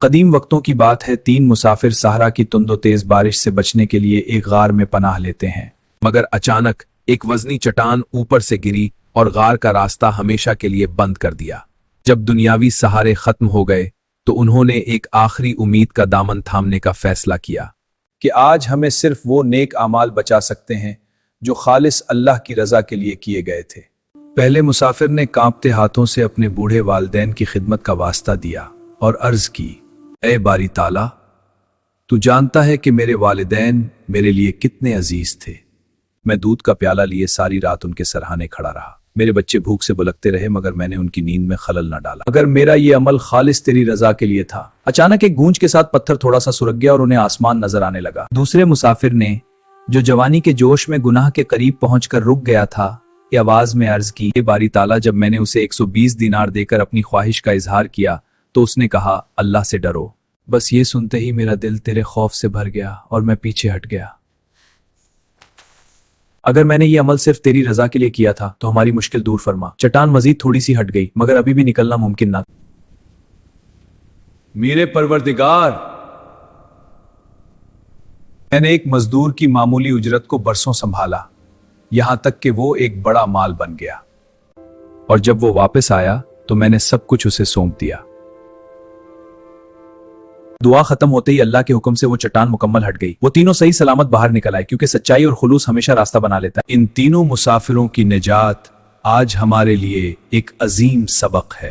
قدیم وقتوں کی بات ہے، 3 مسافر صحرا کی تند و تیز بارش سے بچنے کے لیے ایک غار میں پناہ لیتے ہیں، مگر اچانک ایک وزنی چٹان اوپر سے گری اور غار کا راستہ ہمیشہ کے لیے بند کر دیا۔ جب دنیاوی سہارے ختم ہو گئے تو انہوں نے ایک آخری امید کا دامن تھامنے کا فیصلہ کیا کہ آج ہمیں صرف وہ نیک اعمال بچا سکتے ہیں جو خالص اللہ کی رضا کے لیے کیے گئے تھے۔ پہلے مسافر نے کانپتے ہاتھوں سے اپنے بوڑھے والدین کی خدمت کا واسطہ دیا اور عرض کی، اے باری تعالیٰ، تو جانتا ہے کہ میرے والدین میرے لیے کتنے عزیز تھے۔ میں دودھ کا پیالہ لیے ساری رات ان کے سرہانے کھڑا رہا۔ میرے بچے بھوک سے بلکتے رہے مگر میں نے ان کی نیند میں خلل نہ ڈالا، اگر میرا یہ عمل خالص تیری رضا کے لیے تھا۔ اچانک ایک گونج کے ساتھ پتھر تھوڑا سا سرک گیا اور انہیں آسمان نظر آنے لگا۔ دوسرے مسافر نے، جو جوانی کے جوش میں گناہ کے قریب پہنچ کر رک گیا تھا، یہ آواز میں عرض کی، اے باری تعالیٰ، جب میں نے اسے 120 دینار دے کر اپنی خواہش کا اظہار کیا تو اس نے کہا، اللہ سے ڈرو۔ بس یہ سنتے ہی میرا دل تیرے خوف سے بھر گیا اور میں پیچھے ہٹ گیا۔ اگر میں نے یہ عمل صرف تیری رضا کے لیے کیا تھا تو ہماری مشکل دور فرما۔ چٹان مزید تھوڑی سی ہٹ گئی مگر ابھی بھی نکلنا ممکن نہ۔ میرے پروردگار، میں نے ایک مزدور کی معمولی اجرت کو برسوں سنبھالا، یہاں تک کہ وہ ایک بڑا مال بن گیا، اور جب وہ واپس آیا تو میں نے سب کچھ اسے سونپ دیا۔ دعا ختم ہوتے ہی اللہ کے حکم سے وہ چٹان مکمل ہٹ گئی۔ وہ تینوں صحیح سلامت باہر نکل آئے، کیونکہ سچائی اور خلوص ہمیشہ راستہ بنا لیتا ہے۔ ان تینوں مسافروں کی نجات آج ہمارے لیے ایک عظیم سبق ہے۔